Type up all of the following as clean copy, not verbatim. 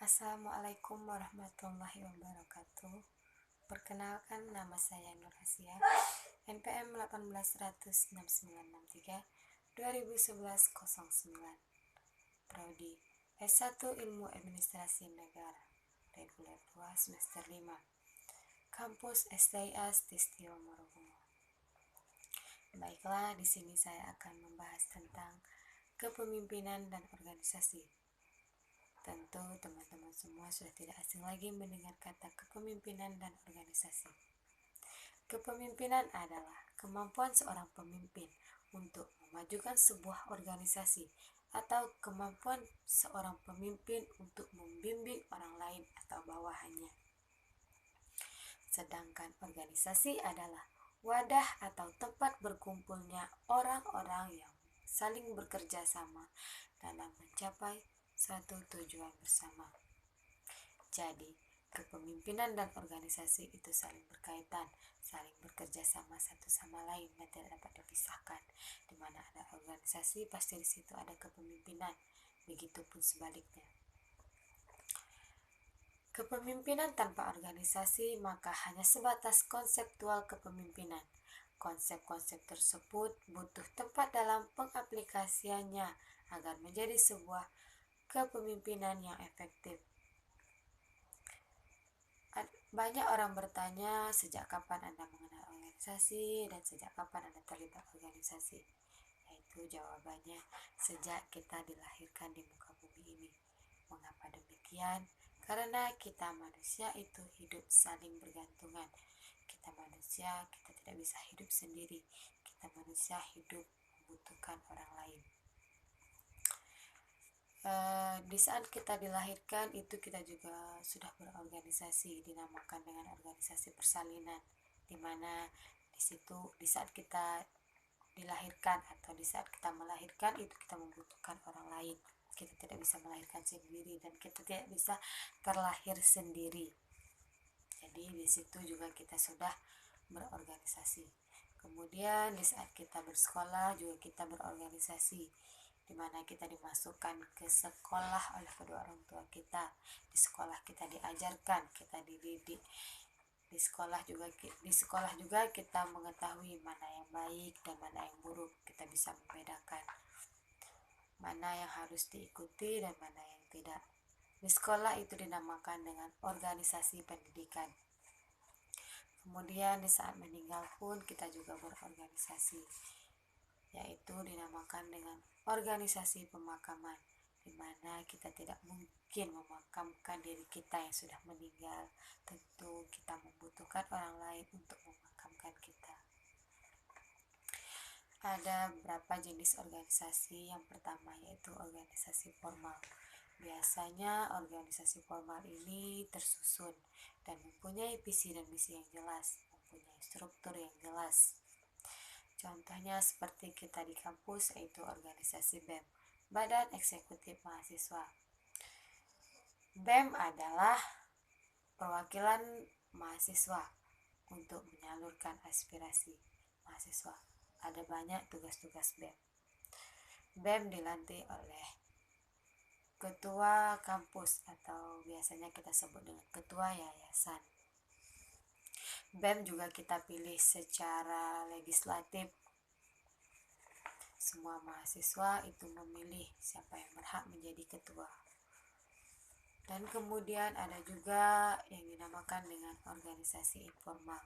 Assalamualaikum warahmatullahi wabarakatuh. Perkenalkan, nama saya Nur Asia, NPM 18116963 Prodi S1 Ilmu Administrasi Negara, reguler 2 semester 5, Kampus STIA Stistio Morokumo. Baiklah, di sini saya akan membahas tentang kepemimpinan dan organisasi. Tentu teman-teman semua sudah tidak asing lagi mendengar kata kepemimpinan dan organisasi. Kepemimpinan adalah kemampuan seorang pemimpin untuk memajukan sebuah organisasi atau kemampuan seorang pemimpin untuk membimbing orang lain atau bawahannya. Sedangkan organisasi adalah wadah atau tempat berkumpulnya orang-orang yang saling bekerja sama dalam mencapai satu tujuan bersama. Jadi, kepemimpinan dan organisasi itu saling berkaitan, saling bekerja sama satu sama lain dan tidak dapat dipisahkan. Di mana ada organisasi, pasti di situ ada kepemimpinan. Begitupun sebaliknya. Kepemimpinan tanpa organisasi maka hanya sebatas konseptual kepemimpinan. Konsep-konsep tersebut butuh tempat dalam pengaplikasiannya agar menjadi sebuah kepemimpinan yang efektif. Banyak orang bertanya, sejak kapan Anda mengenal organisasi dan sejak kapan Anda terlibat organisasi? Yaitu jawabannya, sejak kita dilahirkan di muka bumi ini. Mengapa demikian? Karena kita manusia itu hidup saling bergantungan. Kita manusia, kita tidak bisa hidup sendiri. Kita manusia hidup membutuhkan orang lain. Di saat kita dilahirkan itu kita juga sudah berorganisasi, dinamakan dengan organisasi persalinan, di mana di situ di saat kita dilahirkan atau di saat kita melahirkan itu kita membutuhkan orang lain. Kita tidak bisa melahirkan sendiri dan kita tidak bisa terlahir sendiri. Jadi di situ juga kita sudah berorganisasi. Kemudian di saat kita bersekolah juga kita berorganisasi, di mana kita dimasukkan ke sekolah oleh kedua orang tua kita. Di sekolah kita diajarkan, kita dididik. Di sekolah juga kita mengetahui mana yang baik dan mana yang buruk. Kita bisa membedakan mana yang harus diikuti dan mana yang tidak. Di sekolah itu dinamakan dengan organisasi pendidikan. Kemudian di saat meninggal pun kita juga berorganisasi, yaitu dinamakan dengan organisasi pemakaman, di mana kita tidak mungkin memakamkan diri kita yang sudah meninggal. Tentu kita membutuhkan orang lain untuk memakamkan kita. Ada beberapa jenis organisasi. Yang pertama yaitu organisasi formal. Biasanya organisasi formal ini tersusun dan mempunyai visi dan misi yang jelas, mempunyai struktur yang jelas. Contohnya seperti kita di kampus, yaitu organisasi BEM, Badan Eksekutif Mahasiswa. BEM adalah perwakilan mahasiswa untuk menyalurkan aspirasi mahasiswa. Ada banyak tugas-tugas BEM. BEM dilantik oleh ketua kampus atau biasanya kita sebut dengan ketua yayasan. BEM juga kita pilih secara legislatif. Semua mahasiswa itu memilih siapa yang berhak menjadi ketua. Dan kemudian ada juga yang dinamakan dengan organisasi informal.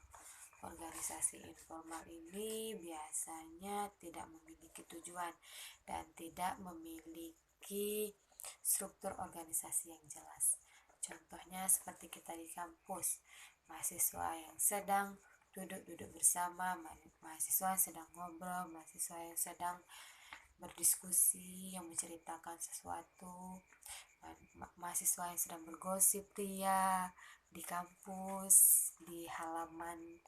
Organisasi informal ini biasanya tidak memiliki tujuan dan tidak memiliki struktur organisasi yang jelas. Contohnya seperti kita di kampus, mahasiswa yang sedang duduk-duduk bersama, mahasiswa yang sedang ngobrol, mahasiswa yang sedang berdiskusi, yang menceritakan sesuatu, mahasiswa yang sedang bergosip ria di kampus, di halaman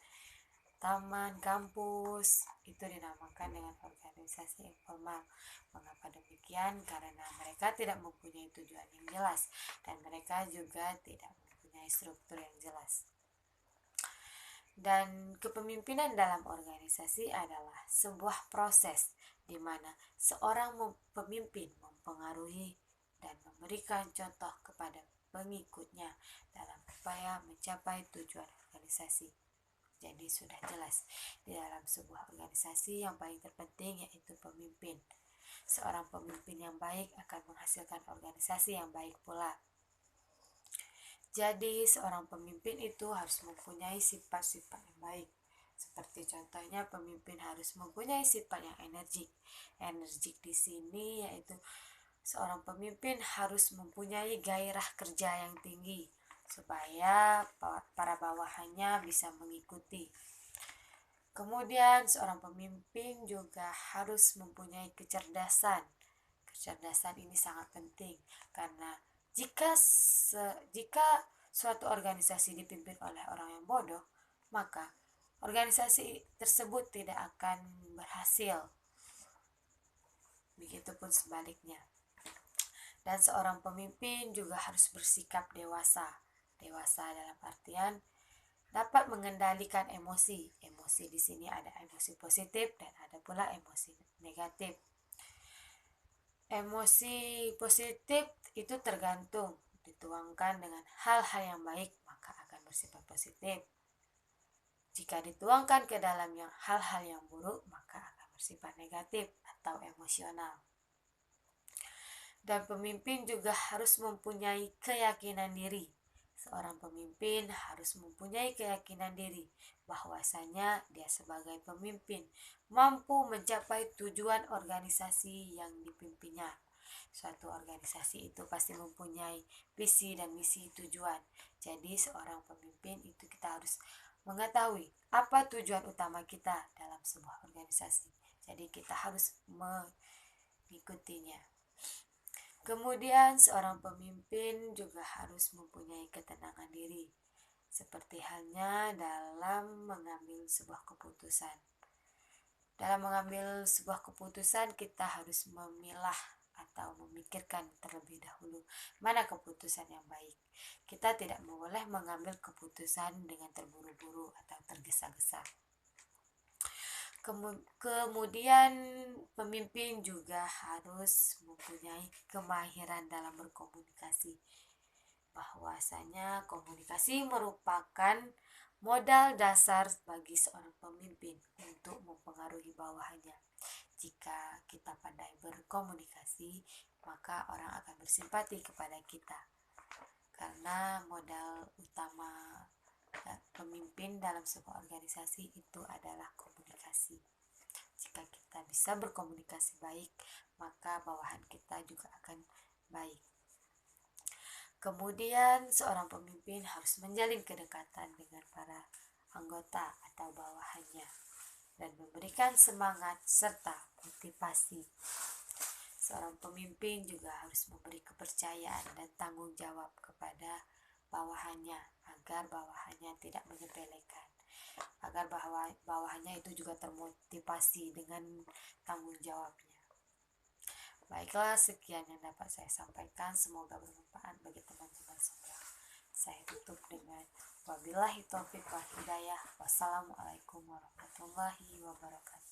taman kampus, itu dinamakan dengan organisasi informal. Mengapa demikian? Karena mereka tidak mempunyai tujuan yang jelas dan mereka juga tidak mempunyai struktur yang jelas. Dan kepemimpinan dalam organisasi adalah sebuah proses di mana seorang pemimpin mempengaruhi dan memberikan contoh kepada pengikutnya dalam upaya mencapai tujuan organisasi. Jadi sudah jelas, di dalam sebuah organisasi yang paling terpenting yaitu pemimpin. Seorang pemimpin yang baik akan menghasilkan organisasi yang baik pula. Jadi seorang pemimpin itu harus mempunyai sifat-sifat yang baik. Seperti contohnya pemimpin harus mempunyai sifat yang energik. Energik di sini yaitu seorang pemimpin harus mempunyai gairah kerja yang tinggi supaya para bawahannya bisa mengikuti. Kemudian seorang pemimpin juga harus mempunyai kecerdasan. Kecerdasan ini sangat penting karena jika suatu organisasi dipimpin oleh orang yang bodoh, maka organisasi tersebut tidak akan berhasil. Begitupun sebaliknya. Dan seorang pemimpin juga harus bersikap dewasa. Dewasa dalam artian dapat mengendalikan emosi. Emosi di sini ada emosi positif dan ada pula emosi negatif. Emosi positif itu tergantung, dituangkan dengan hal-hal yang baik maka akan bersifat positif. Jika dituangkan ke dalam hal-hal yang buruk maka akan bersifat negatif atau emosional. Dan pemimpin juga harus mempunyai keyakinan diri. Seorang pemimpin harus mempunyai keyakinan diri bahwasanya dia sebagai pemimpin mampu mencapai tujuan organisasi yang dipimpinnya. Suatu organisasi itu pasti mempunyai visi dan misi tujuan. Jadi seorang pemimpin itu kita harus mengetahui apa tujuan utama kita dalam sebuah organisasi. Jadi kita harus mengikutinya. Kemudian seorang pemimpin juga harus mempunyai ketenangan diri, seperti halnya dalam mengambil sebuah keputusan. Dalam mengambil sebuah keputusan kita harus memilah atau memikirkan terlebih dahulu mana keputusan yang baik. Kita tidak boleh mengambil keputusan dengan terburu-buru atau tergesa-gesa. Kemudian pemimpin juga harus mempunyai kemahiran dalam berkomunikasi. Bahwasanya komunikasi merupakan modal dasar bagi seorang pemimpin untuk mempengaruhi bawahannya. Jika kita pandai berkomunikasi, maka orang akan bersimpati kepada kita. Karena modal utama pemimpin dalam sebuah organisasi itu adalah komunikasi. Jika kita bisa berkomunikasi baik, maka bawahan kita juga akan baik. Kemudian seorang pemimpin harus menjalin kedekatan dengan para anggota atau bawahannya dan memberikan semangat serta motivasi. Seorang pemimpin juga harus memberi kepercayaan dan tanggung jawab kepada bawahannya agar bawahannya tidak menyepelekan, agar bawahannya itu juga termotivasi dengan tanggung jawabnya. Baiklah, sekian yang dapat saya sampaikan, semoga bermanfaat bagi teman-teman semua. Saya tutup dengan wabillahi taufiq wal hidayah. Wassalamualaikum warahmatullahi wabarakatuh.